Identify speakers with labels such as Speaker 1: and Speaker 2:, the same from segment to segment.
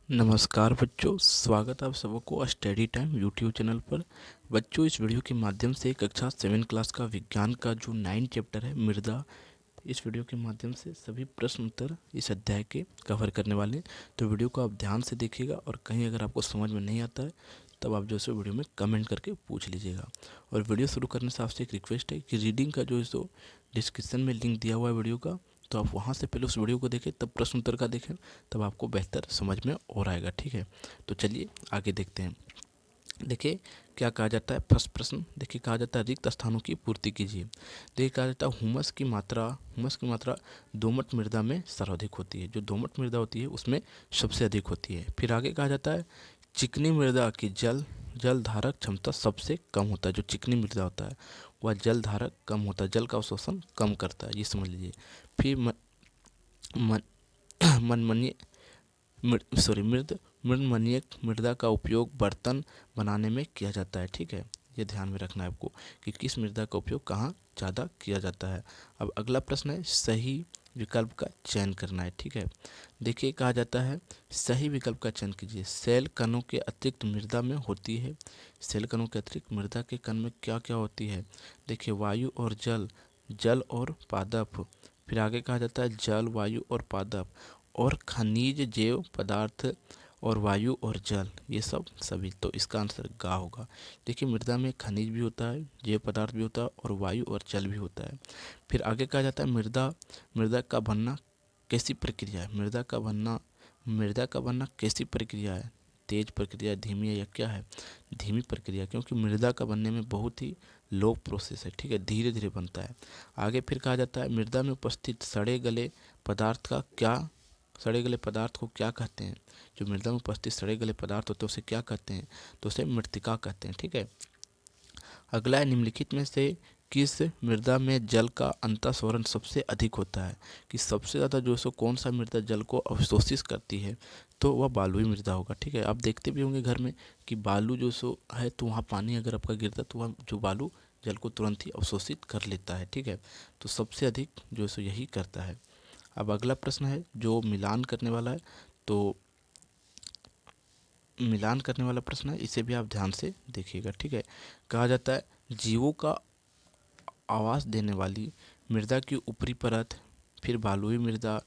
Speaker 1: नमस्कार बच्चों, स्वागत है आप सबको स्टडी टाइम यूट्यूब चैनल पर। बच्चों, इस वीडियो के माध्यम से कक्षा 7 क्लास का विज्ञान का जो 9 चैप्टर है मृदा, इस वीडियो के माध्यम से सभी प्रश्न उत्तर इस अध्याय के कवर करने वाले हैं। तो वीडियो को आप ध्यान से देखिएगा और कहीं अगर आपको समझ में नहीं आता है तब आप जो है वीडियो में कमेंट करके पूछ लीजिएगा। और वीडियो शुरू करने से आपसे एक रिक्वेस्ट है कि रीडिंग का जो है सो डिस्क्रिप्शन में लिंक दिया हुआ है वीडियो का, तो आप वहाँ से पहले उस वीडियो को देखें, तब प्रश्न उत्तर का देखें, तब आपको बेहतर समझ में और आएगा। ठीक है, तो चलिए आगे देखते हैं। देखिए क्या कहा जाता है। फर्स्ट प्रश्न देखिए, कहा जाता है रिक्त स्थानों की पूर्ति कीजिए। देखिए कहा जाता है हुमस की मात्रा दोमट मृदा में सर्वाधिक होती है। जो दोमट मृदा होती है उसमें सबसे अधिक होती है। फिर आगे कहा जाता है चिकनी मृदा की जल धारक क्षमता सबसे कम होता है। जो चिकनी मृदा होता है वह जल धारक कम होता है, जल का अवशोषण कम करता है, ये समझ लीजिए। फिर मन मनमनीय मृदमनीय मृदा का उपयोग बर्तन बनाने में किया जाता है। ठीक है, ये ध्यान में रखना है आपको कि किस मृदा का उपयोग कहाँ ज़्यादा किया जाता है। अब अगला प्रश्न है सही विकल्प का चयन करना है। ठीक है, देखिए कहा जाता है सही विकल्प का चयन कीजिए। सेल कणों के अतिरिक्त मृदा में होती है। सेल कणों के अतिरिक्त मृदा के कण में क्या क्या होती है। देखिए वायु और जल, जल और पादप। फिर आगे कहा जाता है जल, वायु और पादप और खनिज, जैव पदार्थ और वायु और जल, ये सब सभी। तो इसका आंसर गा होगा। देखिए मृदा में खनिज भी होता है, जैव पदार्थ भी होता है और वायु और जल भी होता है। फिर आगे कहा जाता है मृदा मृदा का बनना कैसी प्रक्रिया है। मृदा का बनना कैसी प्रक्रिया है। तेज प्रक्रिया, धीमी है या क्या है। धीमी प्रक्रिया, क्योंकि मृदा का बनने में बहुत ही लो प्रोसेस है। ठीक है, धीरे धीरे बनता है। आगे फिर कहा जाता है मृदा में उपस्थित सड़े गले पदार्थ को क्या कहते हैं। जो मृदा में उपस्थित सड़े गले पदार्थ होते हैं उसे क्या कहते हैं, तो उसे मृत्तिका कहते हैं। ठीक है, अगला है निम्नलिखित में से किस मृदा में जल का अंतःस्वरण सबसे अधिक होता है। कि सबसे ज़्यादा जो सो कौन सा मृदा जल को अवशोषित करती है, तो वह बालुई मृदा होगा। ठीक है, आप देखते भी होंगे घर में कि बालू जो सो है, तो वहाँ पानी अगर आपका गिरता है तो वह जो बालू जल को तुरंत ही अवशोषित कर लेता है। ठीक है, तो सबसे अधिक जो सो यही करता है। अब अगला प्रश्न है जो मिलान करने वाला है। तो मिलान करने वाला प्रश्न है, इसे भी आप ध्यान से देखिएगा। ठीक है, कहा जाता है जीवों का आवास देने वाली मृदा की ऊपरी परत, फिर बालुई मृदा,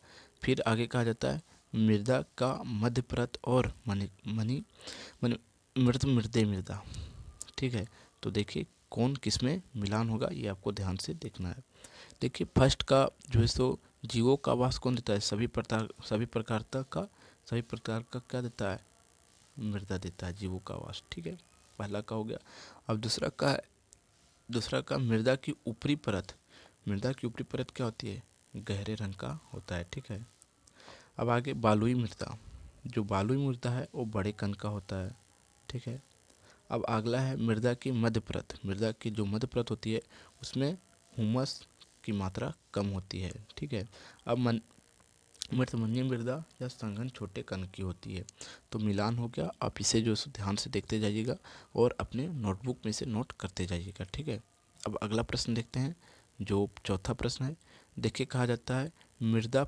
Speaker 1: फिर आगे कहा जाता है मृदा का मध्य परत और मनी मनी मनी मृदे मृदा। ठीक है, तो देखिए कौन किस में मिलान होगा, ये आपको ध्यान से देखना है। देखिए फर्स्ट का जो है सो जीवों का आवास कौन देता है, सभी प्रकार का क्या देता है, मृदा देता है जीवों का आवास। ठीक है, पहला का हो गया। अब दूसरा का मृदा की ऊपरी परत क्या होती है, गहरे रंग का होता है। ठीक है, अब आगे बालुई मृदा, जो बालुई मृदा है वो बड़े कण का होता है। ठीक है, अब अगला है मृदा की जो मध्य परत होती है उसमें हुमस की मात्रा कम होती है। ठीक है, अब मृतमनीय मृदा या संघन छोटे कण की होती है। तो मिलान हो गया, आप इसे जो ध्यान से देखते जाइएगा और अपने नोटबुक में से नोट करते जाइएगा। ठीक है, अब अगला प्रश्न देखते हैं, जो चौथा प्रश्न है। देखिए कहा जाता है मृदा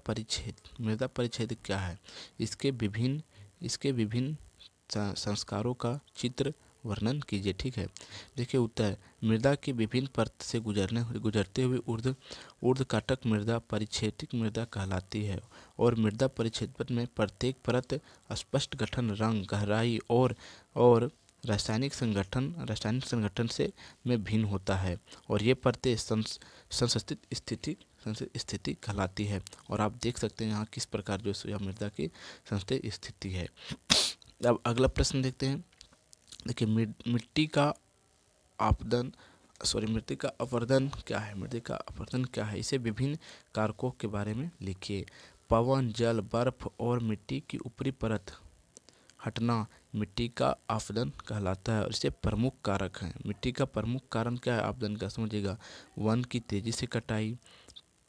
Speaker 1: परिच्छेद क्या है। इसके विभिन्न संस्कारों का चित्र वर्णन कीजिए। ठीक है, देखिए उत्तर मृदा के विभिन्न परत से गुजरते हुए ऊर्ध्वकाटक मृदा परिच्छेदित मृदा कहलाती है। और मृदा परिच्छेदन में प्रत्येक परत स्पष्ट गठन, रंग, गहराई और रासायनिक संगठन से में भिन्न होता है। और ये परतें संस्थित स्थिति कहलाती है। और आप देख सकते हैं यहाँ किस प्रकार जो है यह मृदा की संस्थित स्थिति है। अब अगला प्रश्न देखते हैं। देखिए मृदा का अपरदन क्या है, इसे विभिन्न कारकों के बारे में लिखिए। पवन, जल, बर्फ और मिट्टी की ऊपरी परत हटना मिट्टी का अपरदन कहलाता है और इससे प्रमुख कारक हैं। मिट्टी का प्रमुख कारण क्या है अपरदन का, समझिएगा। वन की तेजी से कटाई,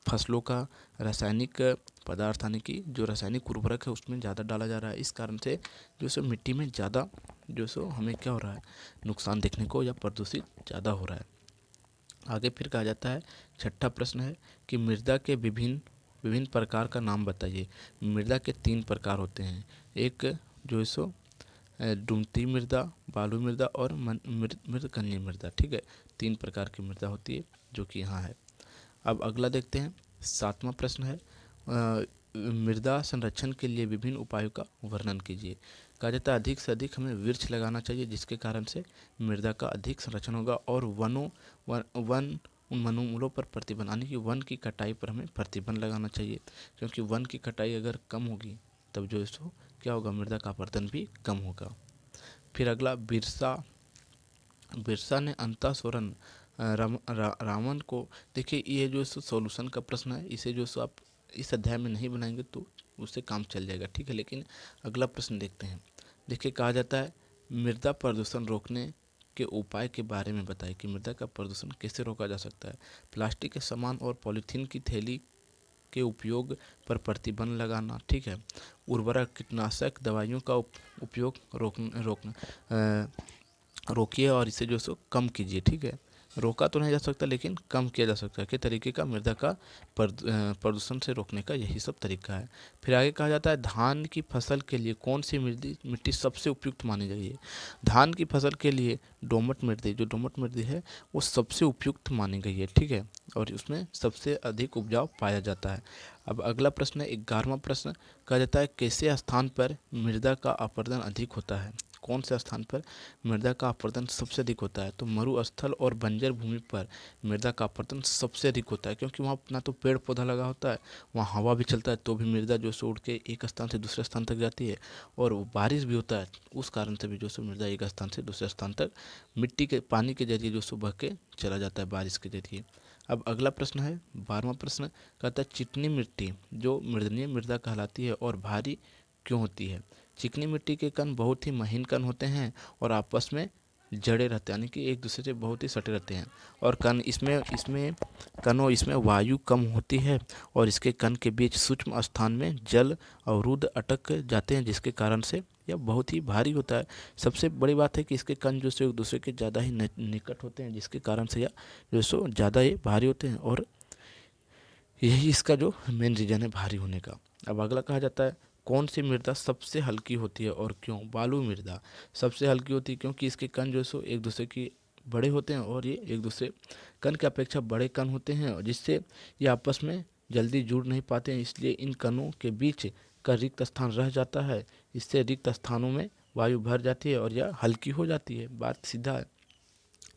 Speaker 1: फसलों का रासायनिक पदार्थ यानी कि जो रासायनिक उर्वरक है उसमें ज़्यादा डाला जा रहा है, इस कारण से जो सो मिट्टी में ज़्यादा जो सो हमें क्या हो रहा है, नुकसान देखने को या प्रदूषित ज़्यादा हो रहा है। आगे फिर कहा जाता है, छठा प्रश्न है कि मृदा के विभिन्न विभिन्न प्रकार का नाम बताइए। मृदा के 3 प्रकार होते हैं, एक जो है सो डुमती मृदा, बालू मृदा और मृदकन्या मृदा। ठीक है, 3 प्रकार की मृदा होती है जो कि यहाँ है। अब अगला देखते हैं, 7वां प्रश्न है मृदा संरक्षण के लिए विभिन्न उपायों का वर्णन कीजिए। कहा जाता है अधिक से अधिक हमें वृक्ष लगाना चाहिए जिसके कारण से मृदा का अधिक संरक्षण होगा, और वन वनोन्मूलन पर प्रतिबंध, यानी कि वन की कटाई पर हमें प्रतिबंध लगाना चाहिए, क्योंकि वन की कटाई अगर कम होगी तब जो इसको क्या होगा, मृदा का अपरदन भी कम होगा। फिर अगला, बिरसा ने अंतासुरन रावण को, देखिए ये जो सॉल्यूशन का प्रश्न है, इसे जो सो आप इस अध्याय में नहीं बनाएंगे तो उससे काम चल जाएगा। ठीक है, लेकिन अगला प्रश्न देखते हैं। देखिए कहा जाता है मृदा प्रदूषण रोकने के उपाय के बारे में बताएं कि मृदा का प्रदूषण कैसे रोका जा सकता है। प्लास्टिक के सामान और पॉलीथीन की थैली के उपयोग पर प्रतिबंध लगाना। ठीक है, उर्वरक कीटनाशक दवाइयों का उपयोग रोकिए और इसे जो सो कम कीजिए। ठीक है, रोका तो नहीं जा सकता लेकिन कम किया जा सकता है। के तरीके का मृदा का प्रदूषण से रोकने का यही सब तरीका है। फिर आगे कहा जाता है धान की फसल के लिए कौन सी मिट्टी सबसे उपयुक्त मानी गई है। धान की फसल के लिए दोमट मिट्टी, जो दोमट मिट्टी है वो सबसे उपयुक्त मानी गई है। ठीक है, और उसमें सबसे अधिक उपजाऊ पाया जाता है। अब अगला प्रश्न है 11वां प्रश्न, कहा जाता है कैसे स्थान पर मृदा का अपरदन अधिक होता है। कौन से स्थान पर मृदा का अपरदन सबसे अधिक होता है। तो मरुस्थल और बंजर भूमि पर मृदा का अपरदन सबसे अधिक होता है, क्योंकि वहाँ ना तो पेड़ पौधा लगा होता है, वहाँ हवा भी चलता है, तो भी मृदा जो सो उड़ के एक स्थान से दूसरे स्थान तक जाती है, और बारिश भी होता है, उस कारण से भी जो सो मृदा एक स्थान से दूसरे स्थान तक मिट्टी के पानी के जरिए जो सो बह के चला जाता है बारिश के जरिए। अब अगला प्रश्न है 12वां प्रश्न, कहता है चिकनी मिट्टी जो मृदनीय मृदा कहलाती है और भारी क्यों होती है। चिकनी मिट्टी के कण बहुत ही महीन कण होते हैं और आपस में जड़े रहते हैं, यानी कि एक दूसरे से बहुत ही सटे रहते हैं, और कण इसमें वायु कम होती है, और इसके कण के बीच सूक्ष्म स्थान में जल अवरुद्ध अटक जाते हैं, जिसके कारण से यह बहुत ही भारी होता है। सबसे बड़ी बात है कि इसके कण जो से एक दूसरे के ज़्यादा ही निकट होते हैं, जिसके कारण से यह जो सो ज़्यादा ही भारी होते हैं, और यही इसका जो मेन रीजन है भारी होने का। अब अगला कहा जाता है कौन सी मृदा सबसे हल्की होती है और क्यों। बालू मृदा सबसे हल्की होती है क्योंकि इसके कण जो सो एक दूसरे की बड़े होते हैं, और ये एक दूसरे कण की अपेक्षा बड़े कण होते हैं, और जिससे ये आपस में जल्दी जुड़ नहीं पाते हैं, इसलिए इन कणों के बीच का रिक्त स्थान रह जाता है। इससे रिक्त स्थानों में वायु भर जाती है और यह हल्की हो जाती है। बात सीधा है,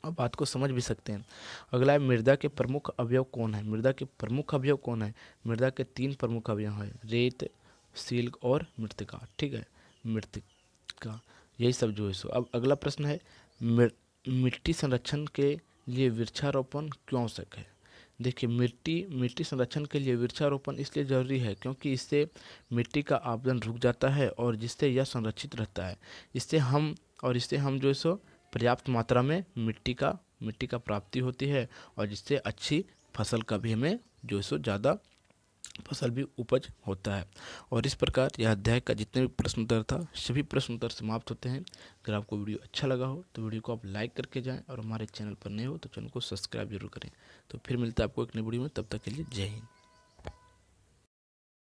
Speaker 1: अब बात को समझ भी सकते हैं। अगला है मृदा के प्रमुख अवयव कौन है। मृदा के प्रमुख अवयव कौन है। मृदा के 3 प्रमुख अवयव हैं, रेत, सिल्क और मृतिका। ठीक है, मृतिका, यही सब जो है सो। अब अगला प्रश्न है मिट्टी संरक्षण के लिए वृक्षारोपण क्यों आवश्यक है। देखिए मिट्टी संरक्षण के लिए वृक्षारोपण इसलिए जरूरी है क्योंकि इससे मिट्टी का आपदन रुक जाता है और जिससे यह संरक्षित रहता है। इससे हम जो है सो पर्याप्त मात्रा में मिट्टी का प्राप्ति होती है, और जिससे अच्छी फसल का भी हमें जो है सो ज़्यादा फसल भी उपज होता है। और इस प्रकार यह अध्याय का जितने भी प्रश्न उत्तर था सभी प्रश्न उत्तर समाप्त होते हैं। अगर आपको वीडियो अच्छा लगा हो तो वीडियो को आप लाइक करके जाएं, और हमारे चैनल पर नए हो तो चैनल को सब्सक्राइब जरूर करें। तो फिर मिलता है आपको एक नई वीडियो में, तब तक के लिए जय हिंद।